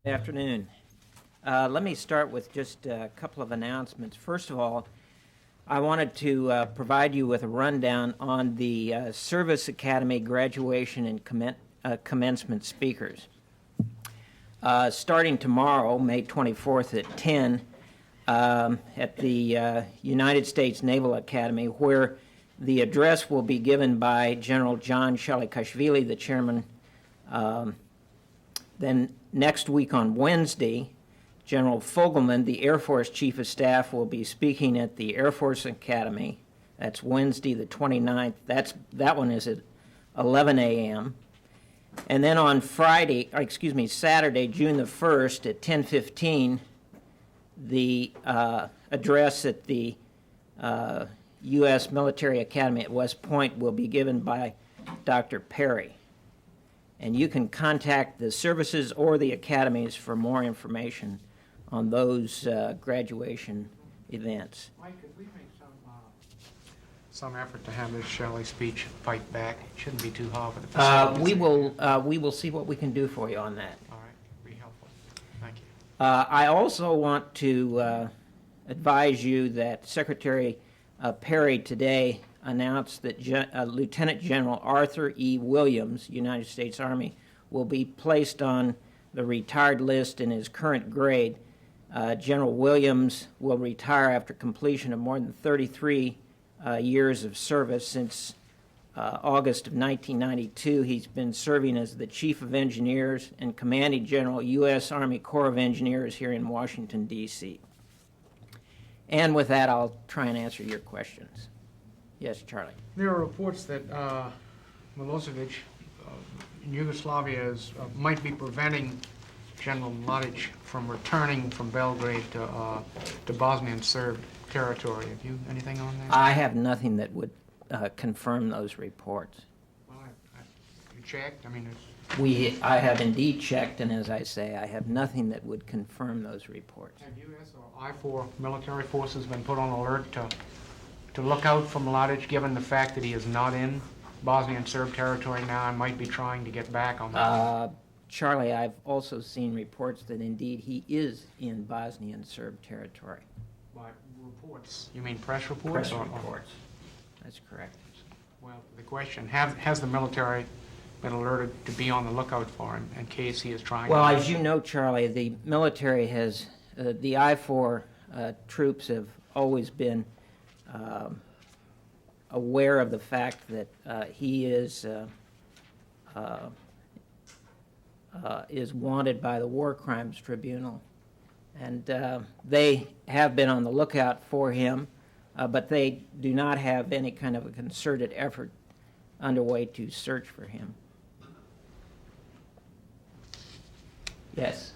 Good afternoon. Let me start with just a couple of announcements. First of all, I wanted to provide you with a rundown on the Service Academy graduation and commencement speakers. Starting tomorrow, May 24th at 10, at the United States Naval Academy, where the address will be given by General John Shalikashvili, the chairman. Then next week on Wednesday, General Fogelman, the Air Force Chief of Staff, will be speaking at the Air Force Academy. That's Wednesday the 29th. That one is at 11 a.m. And then on Saturday, June the 1st at 10:15, the address at the U.S. Military Academy at West Point will be given by Dr. Perry. And you can contact the services or the academies for more information on those graduation events. Mike, could we make some effort to have this Shelley speech fight back? It shouldn't be too hard for the facilities. We will see what we can do for you on that. All right, be helpful. Thank you. I also want to advise you that Secretary Perry today announced that Lieutenant General Arthur E. Williams, United States Army, will be placed on the retired list in his current grade. General Williams will retire after completion of more than 33 years of service. Since August of 1992, he's been serving as the Chief of Engineers and Commanding General, U.S. Army Corps of Engineers here in Washington, D.C. And with that, I'll try and answer your questions. Yes, Charlie. There are reports that Milosevic in Yugoslavia might be preventing General Mladic from returning from Belgrade to Bosnian Serb territory. Have you anything on that? I have nothing that would confirm those reports. Well, you checked? I mean, I have indeed checked, and as I say, I have nothing that would confirm those reports. Have U.S. or I-4 military forces been put on alert to look out for Mladic, given the fact that he is not in Bosnian Serb territory now and might be trying to get back on that? Charlie, I've also seen reports that indeed he is in Bosnian Serb territory. By reports? You mean press reports? Press reports. That's correct. Well, the question, has the military been alerted to be on the lookout for him in case he is trying Well, to... as you know, Charlie, the military has, the I-4 troops have always been aware of the fact that he is wanted by the War Crimes Tribunal, and they have been on the lookout for him, but they do not have any kind of a concerted effort underway to search for him. Yes.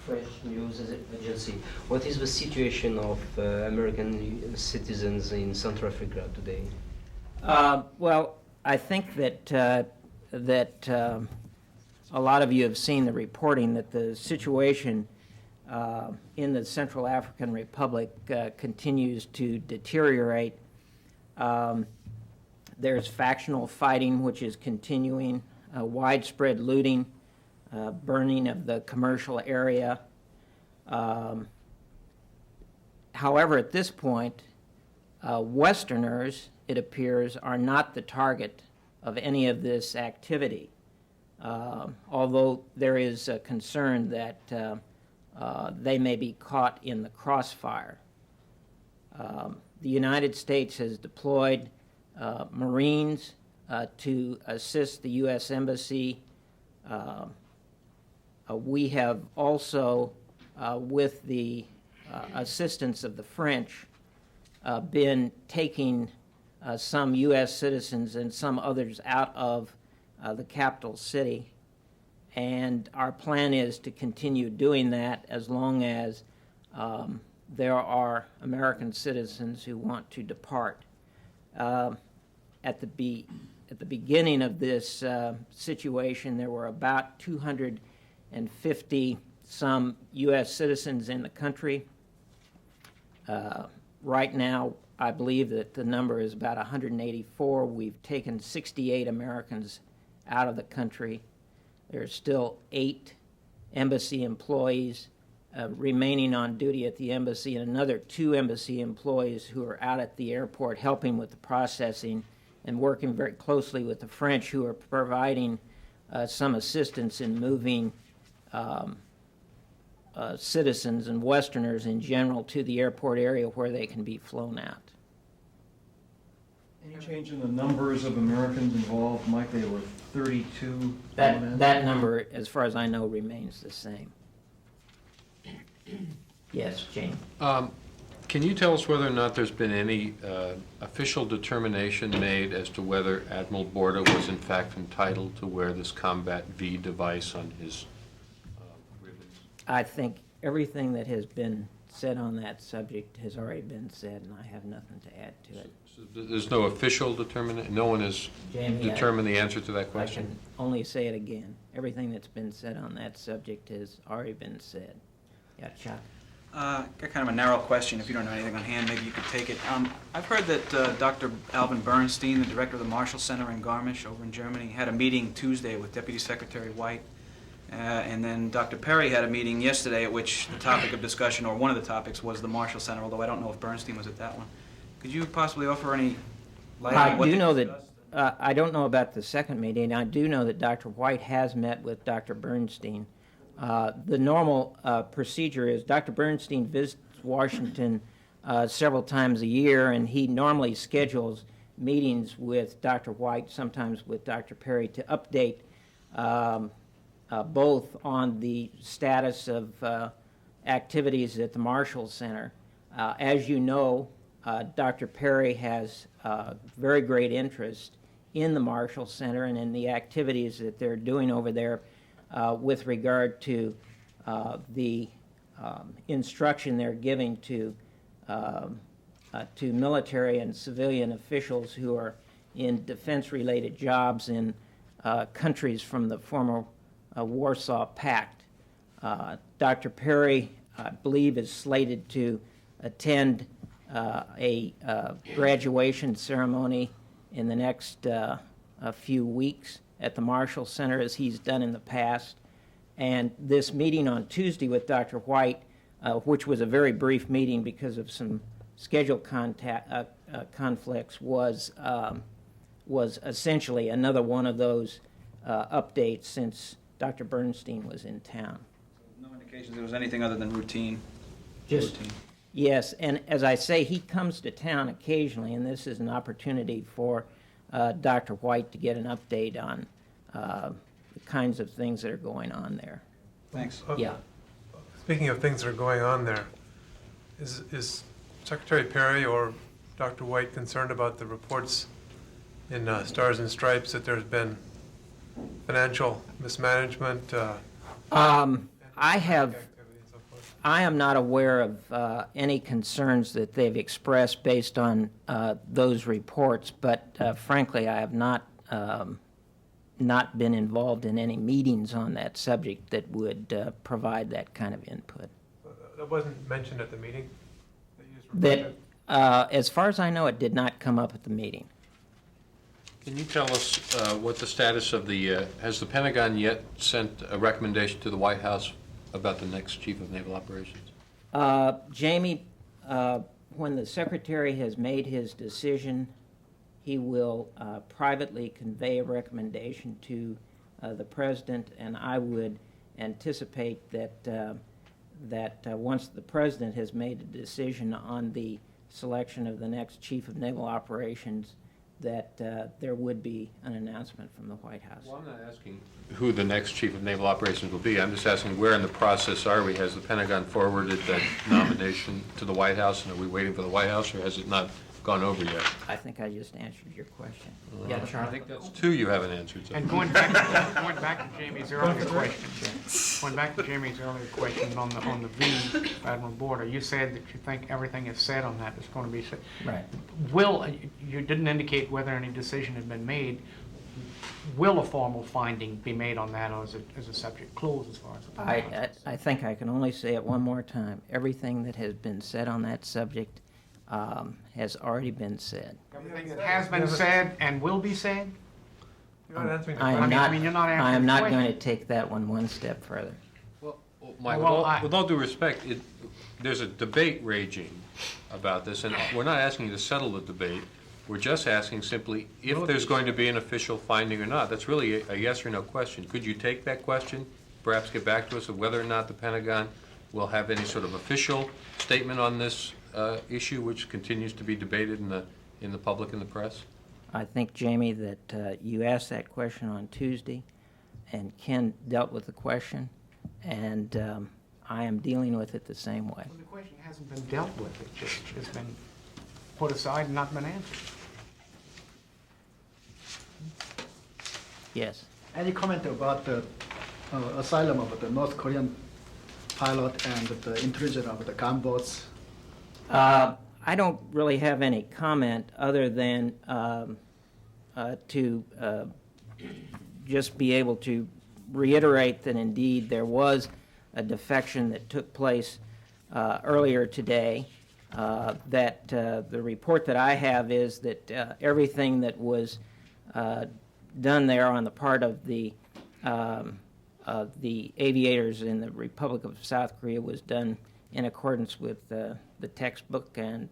French news agency. What is the situation of American citizens in Central Africa today? Well, I think that a lot of you have seen the reporting that the situation in the Central African Republic continues to deteriorate. There's factional fighting, which is continuing, widespread looting, burning of the commercial area. However, at this point, Westerners, it appears, are not the target of any of this activity, although there is a concern that they may be caught in the crossfire. The United States has deployed Marines to assist the U.S. Embassy. We have also, with the assistance of the French, been taking some U.S. citizens and some others out of the capital city, and our plan is to continue doing that as long as there are American citizens who want to depart. At the beginning of this situation, there were about 250 some U.S. citizens in the country. Right now, I believe that the number is about 184. We've taken 68 Americans out of the country. There's still 8 embassy employees remaining on duty at the embassy, and another 2 embassy employees who are out at the airport helping with the processing and working very closely with the French, who are providing some assistance in moving citizens and Westerners in general to the airport area where they can be flown out. Any change in the numbers of Americans involved? Mike, they were 32. That number, as far as I know, remains the same. Yes, Jane. Can you tell us whether or not there's been any official determination made as to whether Admiral Borda was in fact entitled to wear this Combat V device on his ribbons? I think everything that has been said on that subject has already been said, and I have nothing to add to it. So there's no official determination? No one has Jamie, determined the answer to that I question? can only say it again. Everything that's been said on that subject has already been said. Yeah, Chuck? Got kind of a narrow question. If you don't know anything on hand, maybe you could take it. I've heard that Dr. Alvin Bernstein, the director of the Marshall Center in Garmisch over in Germany, had a meeting Tuesday with Deputy Secretary White. And then Dr. Perry had a meeting yesterday at which the topic of discussion, or one of the topics, was the Marshall Center, although I don't know if Bernstein was at that one. Could you possibly offer any light on what I do they know discussed? that, I don't know about the second meeting. I do know that Dr. White has met with Dr. Bernstein. The normal procedure is Dr. Bernstein visits Washington several times a year, and he normally schedules meetings with Dr. White, sometimes with Dr. Perry, to update both on the status of activities at the Marshall Center. As you know, Dr. Perry has very great interest in the Marshall Center and in the activities that they're doing over there with regard to the instruction they're giving to military and civilian officials who are in defense-related jobs in countries from the former Warsaw Pact. Dr. Perry, I believe, is slated to attend a graduation ceremony in the next few weeks at the Marshall Center, as he's done in the past. And this meeting on Tuesday with Dr. White, which was a very brief meeting because of some schedule conflicts, was essentially another one of those updates since Dr. Bernstein was in town. No indications there was anything other than routine? Just, yes, and as I say, he comes to town occasionally, and this is an opportunity for Dr. White to get an update on the kinds of things that are going on there. Thanks. Yeah. Speaking of things that are going on there, is Secretary Perry or Dr. White concerned about the reports in Stars and Stripes that there's been financial mismanagement? I am not aware of any concerns that they've expressed based on those reports, but frankly, I have not been involved in any meetings on that subject that would provide that kind of input. That wasn't mentioned at the meeting? As far as I know, it did not come up at the meeting. Can you tell us what the status of the, has the Pentagon yet sent a recommendation to the White House about the next Chief of Naval Operations? Jamie, when the Secretary has made his decision, he will privately convey a recommendation to the President, and I would anticipate that once the President has made a decision on the selection of the next Chief of Naval Operations, that there would be an announcement from the White House. Well, I'm not asking who the next Chief of Naval Operations will be. I'm just asking where in the process are we? Has the Pentagon forwarded that nomination to the White House, and are we waiting for the White House, or has it not gone over yet? I think I just answered your question. Yeah, Charlie. I think that's two you haven't answered. So. And going back to Jamie's earlier question on the V, Admiral Borda, you said that you think everything is said on that is going to be said. Right. You didn't indicate whether any decision had been made. Will a formal finding be made on that, or is a subject closed as far as the process? I think I can only say it one more time. Everything that has been said on that subject has already been said. Everything that has been said and will be said? You're not answering the I question. am not, you're not answering I am the not question. going to take that one step further. Well, Mike, Well, I- with all due respect, there's a debate raging about this, and we're not asking you to settle the debate. We're just asking simply if there's going to be an official finding or not. That's really a yes or no question. Could you take that question, perhaps get back to us of whether or not the Pentagon will have any sort of official statement on this issue, which continues to be debated in the public and the press? I think, Jamie, that you asked that question on Tuesday, and Ken dealt with the question, and I am dealing with it the same way. Well, the question hasn't been dealt with, it's been put aside and not been answered. Yes. Any comment about the asylum of the North Korean pilot and the intrusion of the gunboats? I don't really have any comment other than to just be able to reiterate that indeed there was a defection that took place earlier today. That the report that I have is that everything that was done there on the part of the aviators in the Republic of South Korea was done in accordance with the textbook, and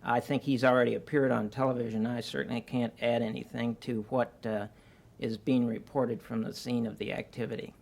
I think he's already appeared on television. I certainly can't add anything to what is being reported from the scene of the activity.